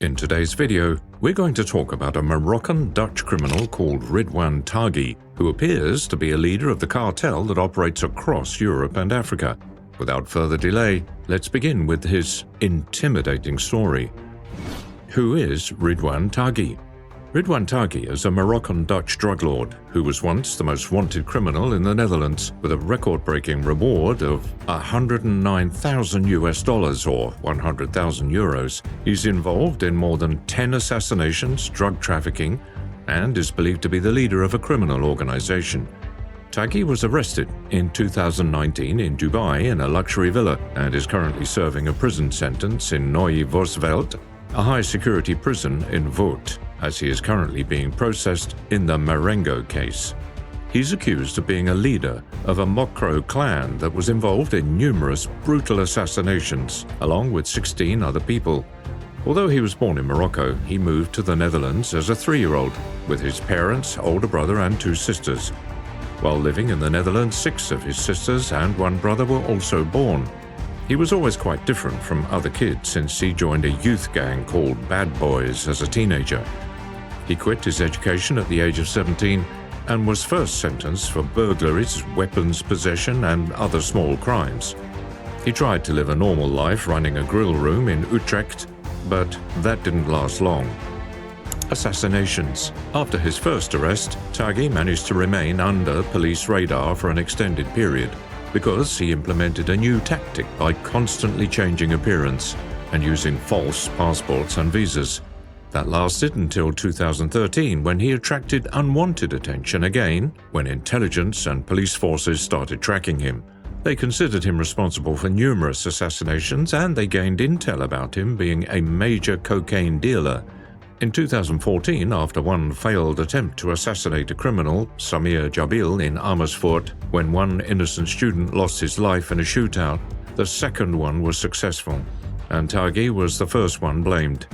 In today's video, we're going to talk about a Moroccan-Dutch criminal called Ridwan Tagi, who appears to be a leader of the cartel that operates across Europe and Africa. Without further delay, let's begin with his intimidating story. Who is Ridwan Tagi? Ridwan Tagi is a Moroccan-Dutch drug lord who was once the most wanted criminal in the Netherlands with a record-breaking reward of $109,000 or 100,000 euros. He's involved in more than 10 assassinations, drug trafficking, and is believed to be the leader of a criminal organization. Tagi was arrested in 2019 in Dubai in a luxury villa and is currently serving a prison sentence in Nieuw-Vosveld, a high-security prison in Voort, as he is currently being processed in the Marengo case. He's accused of being a leader of a Mokro clan that was involved in numerous brutal assassinations, along with 16 other people. Although he was born in Morocco, he moved to the Netherlands as a 3-year-old with his parents, older brother and 2 sisters. While living in the Netherlands, 6 of his sisters and 1 brother were also born. He was always quite different from other kids since he joined a youth gang called Bad Boys as a teenager. He quit his education at the age of 17 and was first sentenced for burglaries, weapons possession, and other small crimes. He tried to live a normal life running a grill room in Utrecht, but that didn't last long. Assassinations. After his first arrest, Tagi managed to remain under police radar for an extended period because he implemented a new tactic by constantly changing appearance and using false passports and visas. That lasted until 2013, when he attracted unwanted attention again when intelligence and police forces started tracking him. They considered him responsible for numerous assassinations, and they gained intel about him being a major cocaine dealer. In 2014, after one failed attempt to assassinate a criminal, Samir Jabil, in Amersfoort, when one innocent student lost his life in a shootout, the second one was successful, and Tagi was the first one blamed.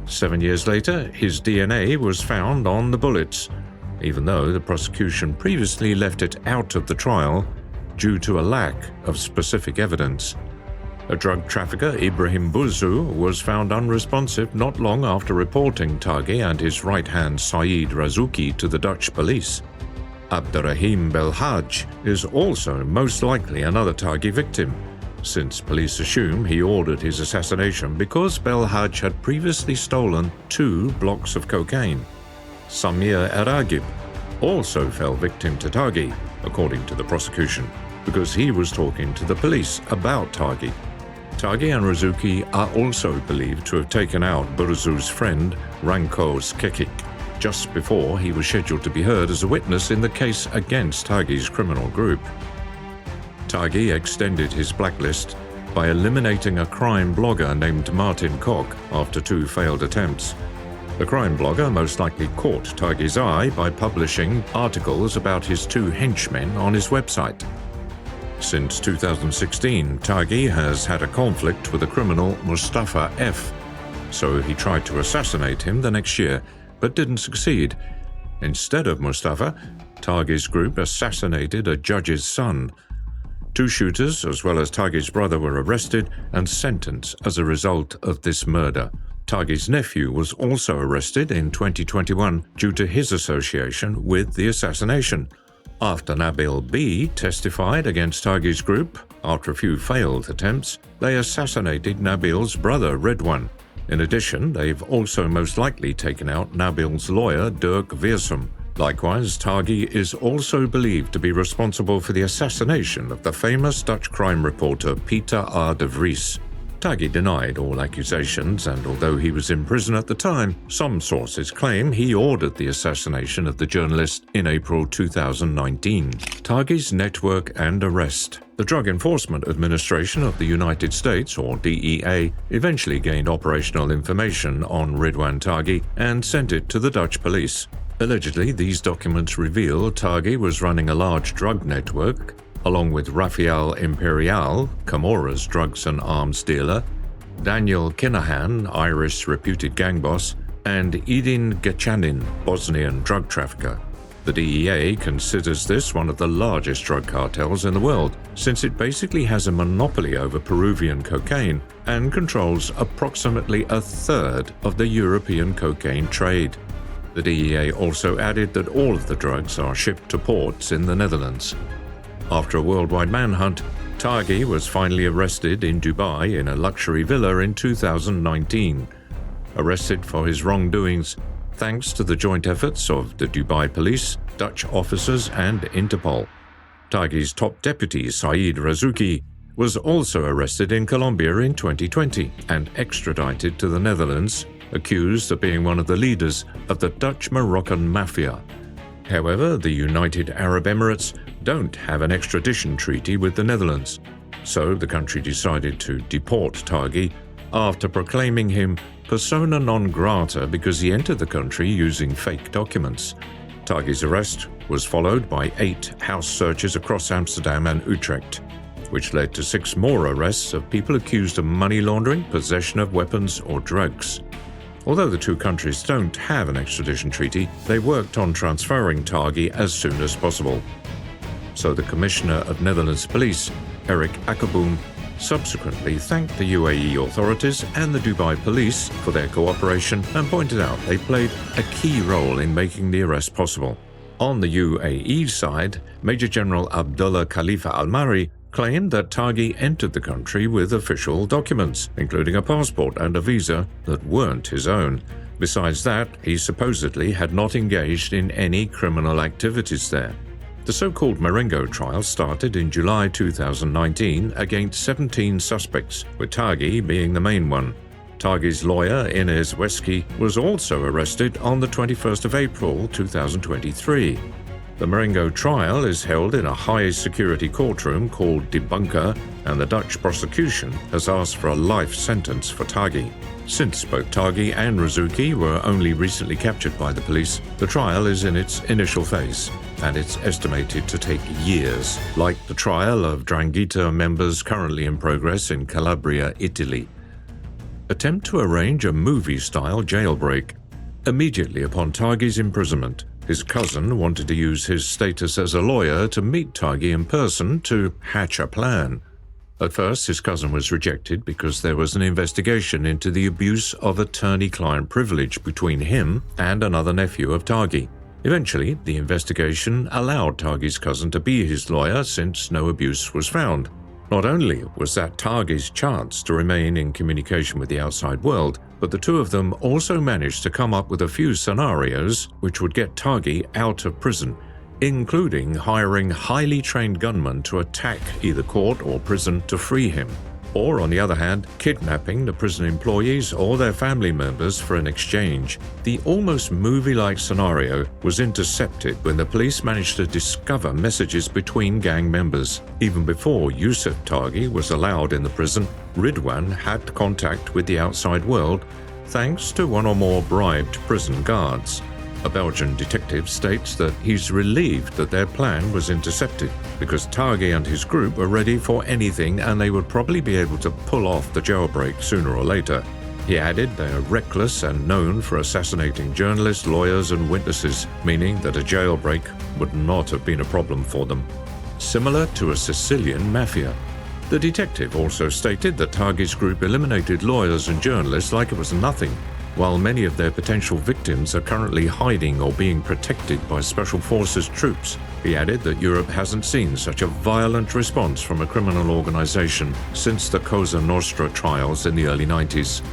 7 years later, his DNA was found on the bullets, even though the prosecution previously left it out of the trial due to a lack of specific evidence. A drug trafficker, Ibrahim Bouzou, was found unresponsive not long after reporting Tagi and his right-hand Saeed Razouki to the Dutch police. Abderrahim Belhaj is also most likely another Tagi victim, since police assume he ordered his assassination because Belhaj had previously stolen 2 blocks of cocaine. Samir Eragib also fell victim to Tagi, according to the prosecution, because he was talking to the police about Tagi. Tagi and Razouki are also believed to have taken out Bouzou's friend, Ranko Skekik, just before he was scheduled to be heard as a witness in the case against Tagi's criminal group. Tagi extended his blacklist by eliminating a crime blogger named Martin Koch after 2 failed attempts. The crime blogger most likely caught Tagi's eye by publishing articles about his 2 henchmen on his website. Since 2016, Tagi has had a conflict with the criminal Mustafa F, so he tried to assassinate him the next year, but didn't succeed. Instead of Mustafa, Tagi's group assassinated a judge's son. 2 shooters, as well as Tagi's brother, were arrested and sentenced as a result of this murder. Tagi's nephew was also arrested in 2021 due to his association with the assassination. After Nabil B testified against Tagi's group, after a few failed attempts, they assassinated Nabil's brother Ridwan. In addition, they've also most likely taken out Nabil's lawyer Dirk Weersum. Likewise, Tagi is also believed to be responsible for the assassination of the famous Dutch crime reporter Peter R. de Vries. Tagi denied all accusations, and although he was in prison at the time, some sources claim he ordered the assassination of the journalist in April 2019. Tagi's network and arrest. The Drug Enforcement Administration of the United States, or DEA, eventually gained operational information on Ridwan Tagi and sent it to the Dutch police. Allegedly, these documents reveal Tagi was running a large drug network, along with Rafael Imperial, Comora's drugs and arms dealer, Daniel Kinahan, Irish reputed gang boss, and Edin Gechanin, Bosnian drug trafficker. The DEA considers this one of the largest drug cartels in the world, since it basically has a monopoly over Peruvian cocaine and controls approximately a third of the European cocaine trade. The DEA also added that all of the drugs are shipped to ports in the Netherlands. After a worldwide manhunt, Tagi was finally arrested in Dubai in a luxury villa in 2019. Arrested for his wrongdoings, thanks to the joint efforts of the Dubai police, Dutch officers and Interpol. Tagi's top deputy, Saeed Razouki, was also arrested in Colombia in 2020 and extradited to the Netherlands, accused of being one of the leaders of the Dutch-Moroccan mafia. However, the United Arab Emirates don't have an extradition treaty with the Netherlands, so the country decided to deport Tagi after proclaiming him persona non grata because he entered the country using fake documents. Tagi's arrest was followed by 8 house searches across Amsterdam and Utrecht, which led to 6 more arrests of people accused of money laundering, possession of weapons or drugs. Although the two countries don't have an extradition treaty, they worked on transferring Tagi as soon as possible. So the Commissioner of Netherlands Police, Erik Akkerboom, subsequently thanked the UAE authorities and the Dubai police for their cooperation and pointed out they played a key role in making the arrest possible. On the UAE side, Major General Abdullah Khalifa Al-Mari claimed that Tagi entered the country with official documents, including a passport and a visa, that weren't his own. Besides that, he supposedly had not engaged in any criminal activities there. The so-called Marengo trial started in July 2019 against 17 suspects, with Tagi being the main one. Tagi's lawyer, Inez Wesky, was also arrested on the 21st of April 2023. The Marengo trial is held in a high-security courtroom called De Bunker, and the Dutch prosecution has asked for a life sentence for Tagi. Since both Tagi and Razouki were only recently captured by the police, the trial is in its initial phase, and it's estimated to take years, like the trial of 'Ndrangheta members currently in progress in Calabria, Italy. Attempt to arrange a movie-style jailbreak. Immediately upon Tagi's imprisonment, his cousin wanted to use his status as a lawyer to meet Tagi in person to hatch a plan. At first, his cousin was rejected because there was an investigation into the abuse of attorney-client privilege between him and another nephew of Tagi. Eventually, the investigation allowed Tagi's cousin to be his lawyer since no abuse was found. Not only was that Tagi's chance to remain in communication with the outside world, but the two of them also managed to come up with a few scenarios which would get Tagi out of prison, including hiring highly trained gunmen to attack either court or prison to free him, or on the other hand, kidnapping the prison employees or their family members for an exchange. The almost movie-like scenario was intercepted when the police managed to discover messages between gang members. Even before Yusuf Tagi was allowed in the prison, Ridwan had contact with the outside world thanks to one or more bribed prison guards. A Belgian detective states that he's relieved that their plan was intercepted because Tagi and his group were ready for anything and they would probably be able to pull off the jailbreak sooner or later. He added they are reckless and known for assassinating journalists, lawyers and witnesses, meaning that a jailbreak would not have been a problem for them. Similar to a Sicilian mafia. The detective also stated that Tagi's group eliminated lawyers and journalists like it was nothing, while many of their potential victims are currently hiding or being protected by Special Forces troops. He added that Europe hasn't seen such a violent response from a criminal organization since the Cosa Nostra trials in the early 90s.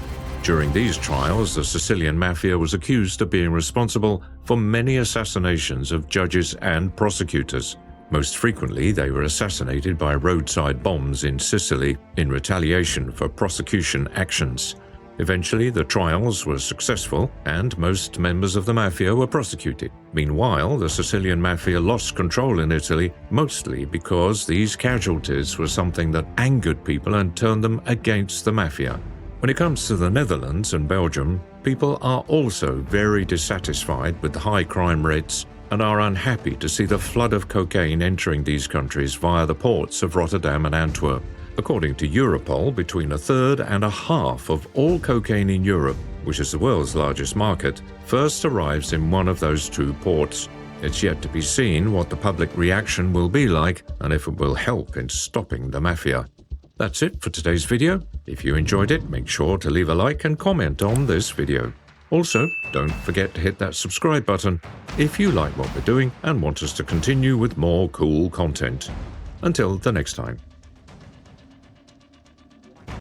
During these trials, the Sicilian mafia was accused of being responsible for many assassinations of judges and prosecutors. Most frequently, they were assassinated by roadside bombs in Sicily in retaliation for prosecution actions. Eventually, the trials were successful and most members of the mafia were prosecuted. Meanwhile, the Sicilian mafia lost control in Italy, mostly because these casualties were something that angered people and turned them against the mafia. When it comes to the Netherlands and Belgium, people are also very dissatisfied with the high crime rates and are unhappy to see the flood of cocaine entering these countries via the ports of Rotterdam and Antwerp. According to Europol, between a third and a half of all cocaine in Europe, which is the world's largest market, first arrives in one of those two ports. It's yet to be seen what the public reaction will be like and if it will help in stopping the mafia. That's it for today's video. If you enjoyed it, make sure to leave a like and comment on this video. Also, don't forget to hit that subscribe button if you like what we're doing and want us to continue with more cool content. Until the next time.